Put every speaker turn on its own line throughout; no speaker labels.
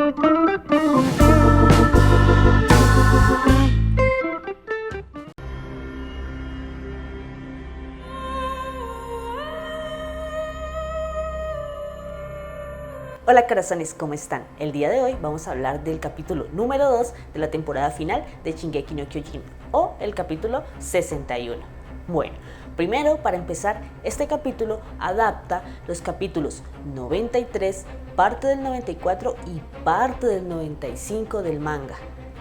Hola corazones, ¿cómo están? El día de hoy vamos a hablar del capítulo número 2 de la temporada final de Shingeki no Kyojin, o el capítulo 61. Bueno, primero para empezar, este capítulo adapta los capítulos 93, parte del 94 y parte del 95 del manga.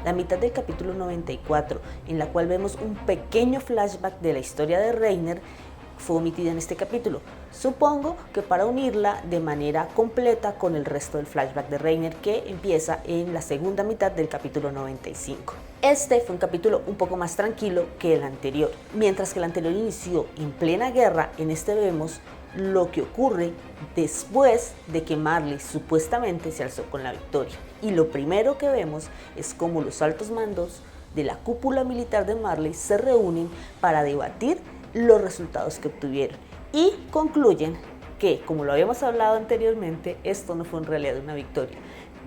La mitad del capítulo 94, en la cual vemos un pequeño flashback de la historia de Reiner, fue omitida en este capítulo. Supongo que para unirla de manera completa con el resto del flashback de Reiner, que empieza en la segunda mitad del capítulo 95. Este fue un capítulo un poco más tranquilo que el anterior. Mientras que el anterior inició en plena guerra, en este vemos lo que ocurre después de que Marley supuestamente se alzó con la victoria. Y lo primero que vemos es cómo los altos mandos de la cúpula militar de Marley se reúnen para debatir los resultados que obtuvieron y concluyen que, como lo habíamos hablado anteriormente, esto no fue en realidad una victoria,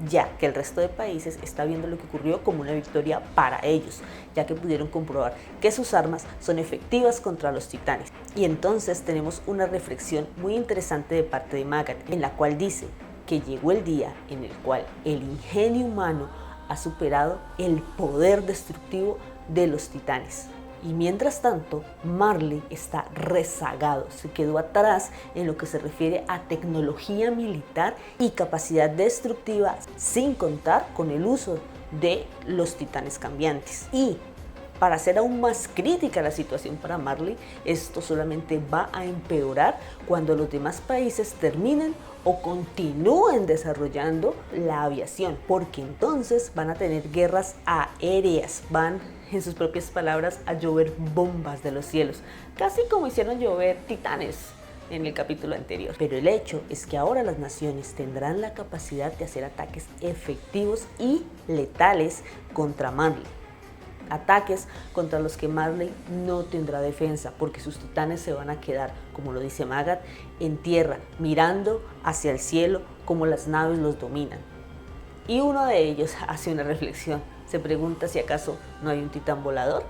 ya que el resto de países está viendo lo que ocurrió como una victoria para ellos, ya que pudieron comprobar que sus armas son efectivas contra los titanes. Y entonces tenemos una reflexión muy interesante de parte de Magat, en la cual dice que llegó el día en el cual el ingenio humano ha superado el poder destructivo de los titanes. Y mientras tanto, Marley está rezagado, se quedó atrás en lo que se refiere a tecnología militar y capacidad destructiva, sin contar con el uso de los titanes cambiantes. Y para hacer aún más crítica la situación para Marley, esto solamente va a empeorar cuando los demás países terminen o continúen desarrollando la aviación, porque entonces van a tener guerras aéreas, van, en sus propias palabras, a llover bombas de los cielos, casi como hicieron llover titanes en el capítulo anterior. Pero el hecho es que ahora las naciones tendrán la capacidad de hacer ataques efectivos y letales contra Marley. Ataques contra los que Marley no tendrá defensa, porque sus titanes se van a quedar, como lo dice Magat, en tierra, mirando hacia el cielo como las naves los dominan. Y uno de ellos hace una reflexión, se pregunta si acaso no hay un titán volador.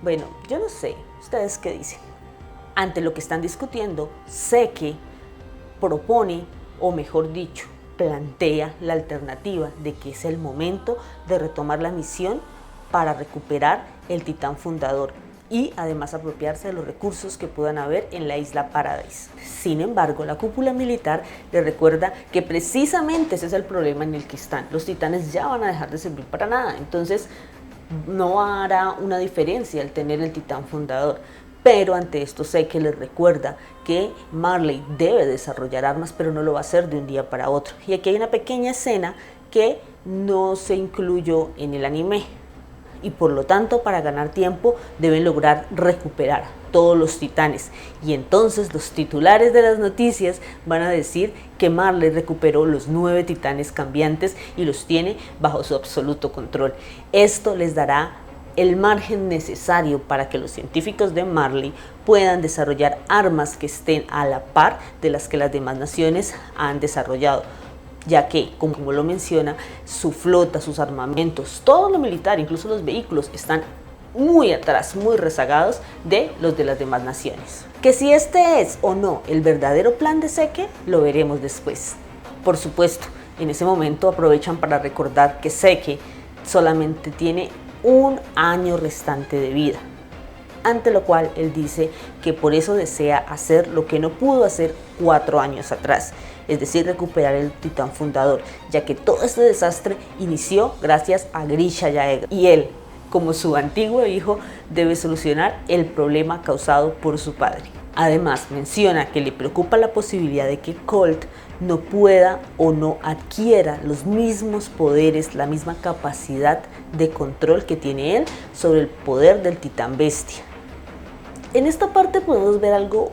Bueno, yo no sé, ¿ustedes qué dicen? Ante lo que están discutiendo, Zeke propone, o mejor dicho, plantea la alternativa de que es el momento de retomar la misión para recuperar el titán fundador y además apropiarse de los recursos que puedan haber en la isla Paradise. Sin embargo, la cúpula militar le recuerda que precisamente ese es el problema en el que están. Los titanes ya van a dejar de servir para nada, entonces no hará una diferencia el tener el titán fundador. Pero ante esto Zeke les recuerda que Marley debe desarrollar armas, pero no lo va a hacer de un día para otro. Y aquí hay una pequeña escena que no se incluyó en el anime. Y por lo tanto, para ganar tiempo, deben lograr recuperar todos los titanes. Y entonces los titulares de las noticias van a decir que Marley recuperó los 9 titanes cambiantes y los tiene bajo su absoluto control. Esto les dará el margen necesario para que los científicos de Marley puedan desarrollar armas que estén a la par de las que las demás naciones han desarrollado, ya que, como lo menciona, su flota, sus armamentos, todo lo militar, incluso los vehículos, están muy atrás, muy rezagados de los de las demás naciones. Que si este es o no el verdadero plan de Zeke, lo veremos después. Por supuesto, en ese momento aprovechan para recordar que Zeke solamente tiene un año restante de vida, ante lo cual él dice que por eso desea hacer lo que no pudo hacer 4 años atrás, es decir, recuperar el titán fundador, ya que todo este desastre inició gracias a Grisha Yaega, y él, como su antiguo hijo, debe solucionar el problema causado por su padre. Además, menciona que le preocupa la posibilidad de que Colt no pueda o no adquiera los mismos poderes, la misma capacidad de control que tiene él sobre el poder del titán bestia. En esta parte podemos ver algo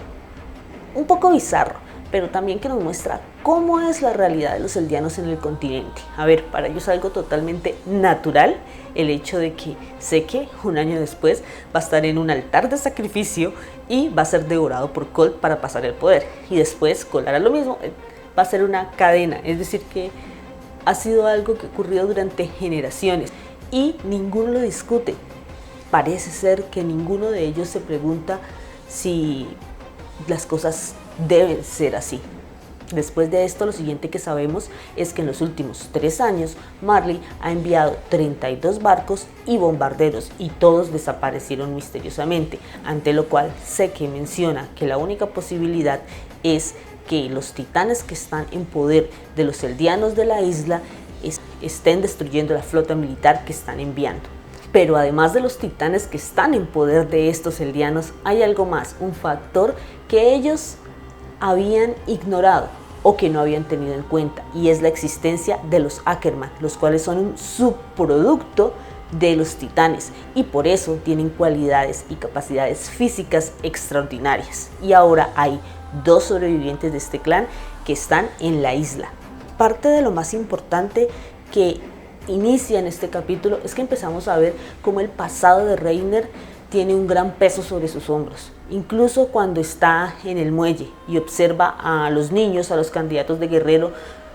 un poco bizarro, pero también que nos muestra cómo es la realidad de los eldianos en el continente. A ver, para ellos es algo totalmente natural el hecho de que Zeke, un año después, va a estar en un altar de sacrificio y va a ser devorado por Colt para pasar el poder. Y después Colt hará lo mismo, va a ser una cadena, es decir que ha sido algo que ha ocurrido durante generaciones y ninguno lo discute. Parece ser que ninguno de ellos se pregunta si las cosas deben ser así. Después de esto, lo siguiente que sabemos es que en los últimos 3 años, Marley ha enviado 32 barcos y bombarderos y todos desaparecieron misteriosamente, ante lo cual Zeke menciona que la única posibilidad es que los titanes que están en poder de los eldianos de la isla estén destruyendo la flota militar que están enviando. Pero además de los titanes que están en poder de estos eldianos, hay algo más, un factor que ellos habían ignorado o que no habían tenido en cuenta, y es la existencia de los Ackerman, los cuales son un subproducto de los titanes y por eso tienen cualidades y capacidades físicas extraordinarias. Y ahora hay 2 sobrevivientes de este clan que están en la isla. Parte de lo más importante que inicia en este capítulo es que empezamos a ver cómo el pasado de Reiner tiene un gran peso sobre sus hombros. Incluso cuando está en el muelle y observa a los niños, a los candidatos de guerrero,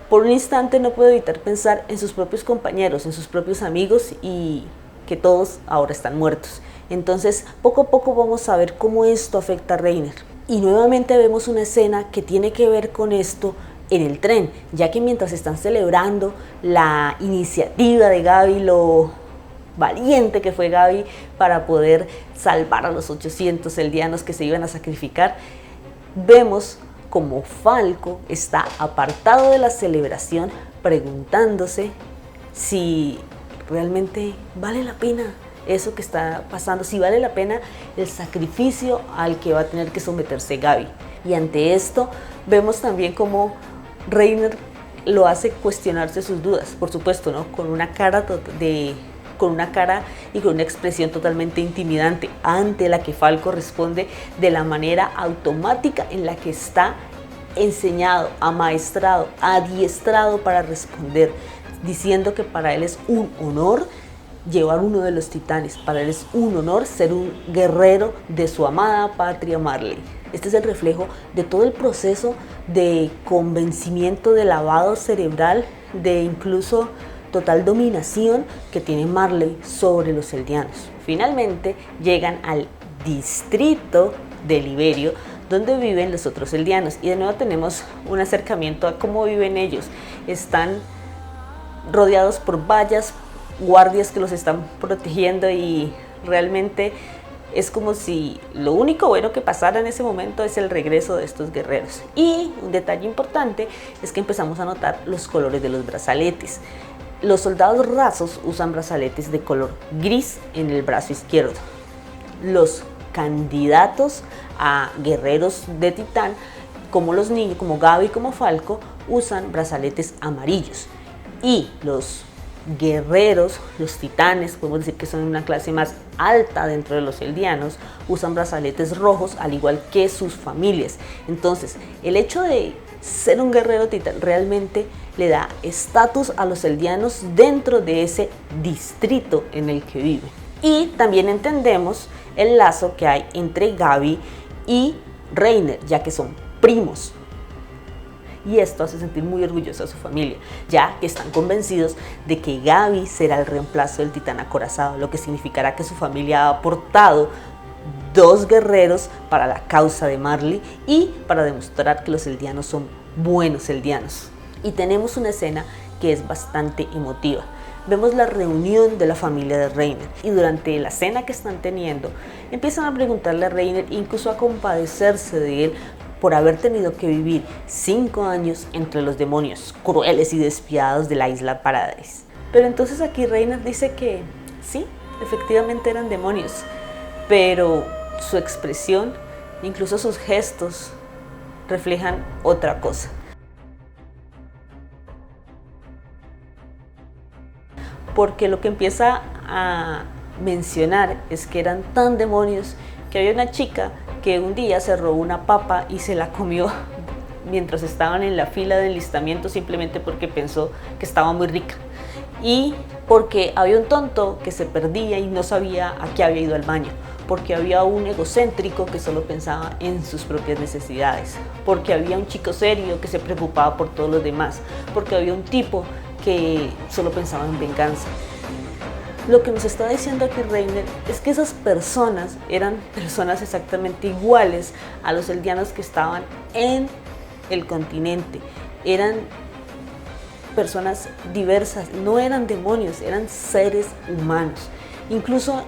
por un instante no puede evitar pensar en sus propios compañeros, en sus propios amigos y que todos ahora están muertos. Entonces, poco a poco vamos a ver cómo esto afecta a Reiner. Y nuevamente vemos una escena que tiene que ver con esto en el tren, ya que mientras están celebrando la iniciativa de Gaby, lo valiente que fue Gaby para poder salvar a los 800 eldianos que se iban a sacrificar, vemos como Falco está apartado de la celebración preguntándose si realmente vale la pena eso que está pasando, si vale la pena el sacrificio al que va a tener que someterse Gaby. Y ante esto vemos también como Reiner lo hace cuestionarse sus dudas, por supuesto, ¿no? Con una cara y con una expresión totalmente intimidante, ante la que Falco responde de la manera automática en la que está enseñado, amaestrado, adiestrado para responder, diciendo que para él es un honor llevar uno de los titanes, para él es un honor ser un guerrero de su amada patria Marley. Este es el reflejo de todo el proceso de convencimiento, de lavado cerebral, de incluso total dominación que tiene Marley sobre los eldianos. Finalmente llegan al distrito de Liberio, donde viven los otros eldianos, y de nuevo tenemos un acercamiento a cómo viven ellos. Están rodeados por vallas, guardias que los están protegiendo, y realmente es como si lo único bueno que pasara en ese momento es el regreso de estos guerreros. Y un detalle importante es que empezamos a notar los colores de los brazaletes. Los soldados rasos usan brazaletes de color gris en el brazo izquierdo. Los candidatos a guerreros de titán, como los niños, como Gaby, como Falco, usan brazaletes amarillos. Y los guerreros, los titanes, podemos decir que son una clase más alta dentro de los eldianos, usan brazaletes rojos, al igual que sus familias. Entonces, el hecho de ser un guerrero titán realmente le da estatus a los eldianos dentro de ese distrito en el que viven. Y también entendemos el lazo que hay entre Gaby y Reiner, ya que son primos. Y esto hace sentir muy orgullosa a su familia, ya que están convencidos de que Gaby será el reemplazo del titán acorazado, lo que significará que su familia ha aportado 2 guerreros para la causa de Marley y para demostrar que los eldianos son buenos eldianos. Y tenemos una escena que es bastante emotiva. Vemos la reunión de la familia de Reiner, y durante la cena que están teniendo empiezan a preguntarle a Reiner, incluso a compadecerse de él por haber tenido que vivir 5 años entre los demonios crueles y despiadados de la isla Paradise. Pero entonces aquí Reiner dice que sí, efectivamente eran demonios, pero su expresión, incluso sus gestos, reflejan otra cosa. Porque lo que empieza a mencionar es que eran tan demonios que había una chica que un día se robó una papa y se la comió mientras estaban en la fila de enlistamiento, simplemente porque pensó que estaba muy rica, y porque había un tonto que se perdía y no sabía a qué había ido al baño, porque había un egocéntrico que solo pensaba en sus propias necesidades, porque había un chico serio que se preocupaba por todos los demás, porque había un tipo que solo pensaba en venganza. Lo que nos está diciendo aquí Reiner es que esas personas eran personas exactamente iguales a los eldianos que estaban en el continente. Eran personas diversas, no eran demonios, eran seres humanos. Incluso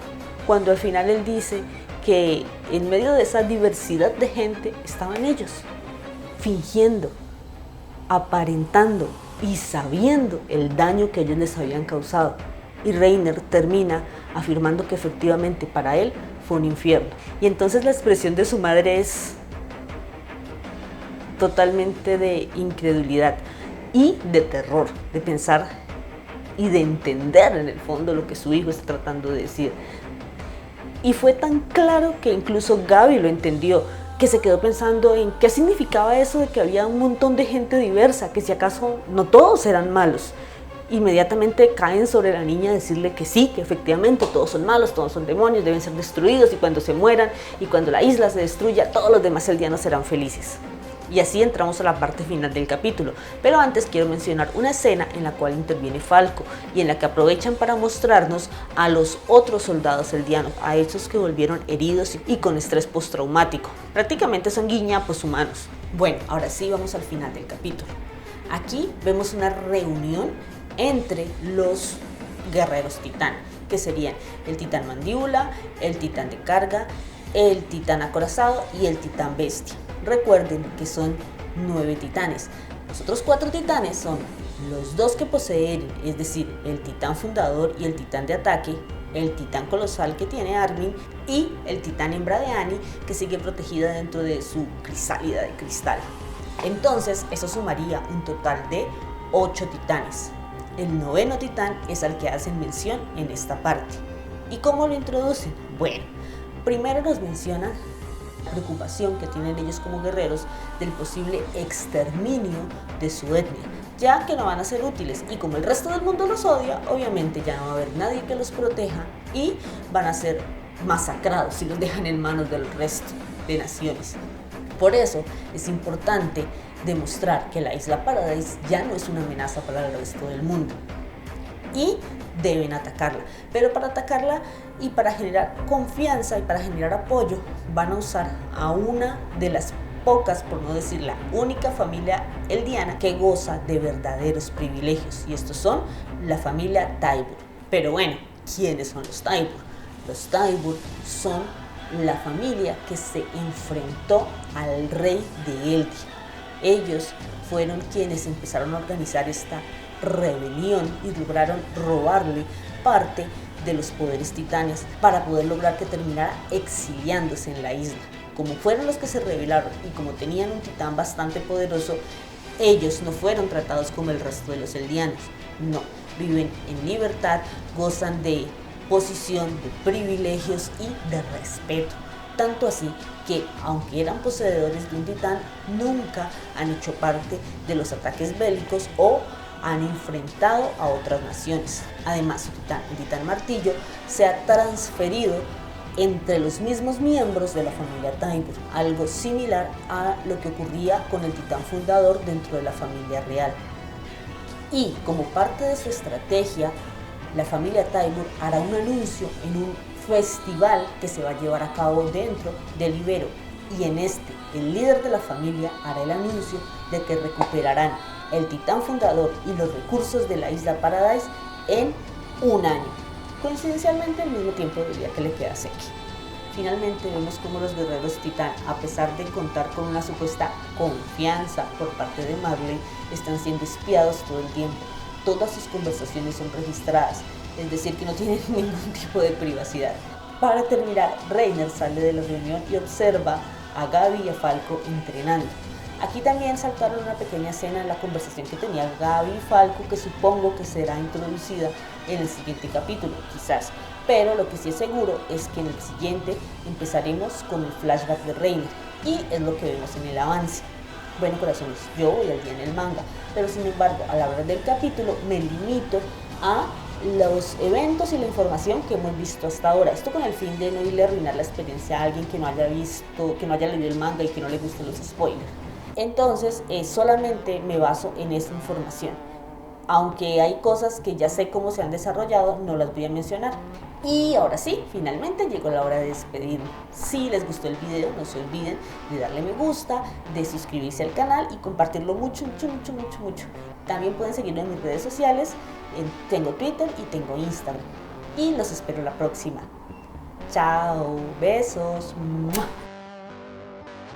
cuando al final él dice que en medio de esa diversidad de gente estaban ellos, fingiendo, aparentando y sabiendo el daño que ellos les habían causado. Y Reiner termina afirmando que efectivamente para él fue un infierno. Y entonces la expresión de su madre es totalmente de incredulidad y de terror, de pensar y de entender en el fondo lo que su hijo está tratando de decir. Y fue tan claro que incluso Gaby lo entendió, que se quedó pensando en qué significaba eso de que había un montón de gente diversa, que si acaso no todos eran malos. Inmediatamente caen sobre la niña a decirle que sí, que efectivamente todos son malos, todos son demonios, deben ser destruidos y cuando se mueran y cuando la isla se destruya, todos los demás eldianos serán felices. Y así entramos a la parte final del capítulo, pero antes quiero mencionar una escena en la cual interviene Falco y en la que aprovechan para mostrarnos a los otros soldados eldianos, a esos que volvieron heridos y con estrés postraumático. Prácticamente son guiñapos humanos. Bueno, ahora sí vamos al final del capítulo. Aquí vemos una reunión entre los guerreros titán, que serían el titán mandíbula, el titán de carga, el titán acorazado y el titán bestia. Recuerden que son 9 titanes. Los otros 4 titanes son los 2 que poseen, es decir, el titán fundador y el titán de ataque, el titán colosal que tiene Armin y el titán hembra de Annie, que sigue protegida dentro de su crisálida de cristal. Entonces eso sumaría un total de 8 titanes. El 9º titán es al que hacen mención en esta parte. ¿Y cómo lo introducen? Bueno, primero nos mencionan la preocupación que tienen ellos como guerreros del posible exterminio de su etnia, ya que no van a ser útiles y como el resto del mundo los odia, obviamente ya no va a haber nadie que los proteja y van a ser masacrados si los dejan en manos del resto de naciones. Por eso es importante demostrar que la isla Paradise ya no es una amenaza para el resto del mundo y deben atacarla. Pero para atacarla y para generar confianza y para generar apoyo van a usar a una de las pocas, por no decir la única familia eldiana que goza de verdaderos privilegios, y estos son la familia Tybur. Pero bueno, ¿quiénes son los Tybur? Los Tybur son la familia que se enfrentó al rey de Eldia. Ellos fueron quienes empezaron a organizar esta rebelión y lograron robarle parte de los poderes titanes para poder lograr que terminara exiliándose en la isla. Como fueron los que se rebelaron y como tenían un titán bastante poderoso, ellos no fueron tratados como el resto de los eldianos. No, viven en libertad, gozan de posición, de privilegios y de respeto. Tanto así que, aunque eran poseedores de un titán, nunca han hecho parte de los ataques bélicos o han enfrentado a otras naciones. Además, su titán, el titán martillo, se ha transferido entre los mismos miembros de la familia Tybur, algo similar a lo que ocurría con el titán fundador dentro de la familia real. Y como parte de su estrategia, la familia Tybur hará un anuncio en un festival que se va a llevar a cabo dentro del Ibero, y en este el líder de la familia hará el anuncio de que recuperarán el titán fundador y los recursos de la isla Paradise en un año, coincidencialmente al mismo tiempo del día que le queda a Seki. Finalmente vemos cómo los guerreros titán, a pesar de contar con una supuesta confianza por parte de Marley, están siendo espiados todo el tiempo. Todas sus conversaciones son registradas, es decir, que no tienen ningún tipo de privacidad. Para terminar, Reiner sale de la reunión y observa a Gaby y a Falco entrenando. Aquí también saltaron una pequeña escena en la conversación que tenía Gaby y Falco, que supongo que será introducida en el siguiente capítulo, quizás. Pero lo que sí es seguro es que en el siguiente empezaremos con el flashback de Reiner, y es lo que vemos en el avance. Bueno, corazones, yo voy al día en el manga, pero sin embargo, a la hora del capítulo me limito a los eventos y la información que hemos visto hasta ahora. Esto con el fin de no irle a arruinar la experiencia a alguien que no haya visto, que no haya leído el manga y que no le gusten los spoilers. Entonces, solamente me baso en esta información. Aunque hay cosas que ya sé cómo se han desarrollado, no las voy a mencionar. Y ahora sí, finalmente llegó la hora de despedirme. Si les gustó el video, no se olviden de darle me gusta, de suscribirse al canal y compartirlo mucho, mucho, mucho, mucho, mucho. También pueden seguirme en mis redes sociales, tengo Twitter y tengo Instagram. Y los espero la próxima. Chao, besos. ¡Mua!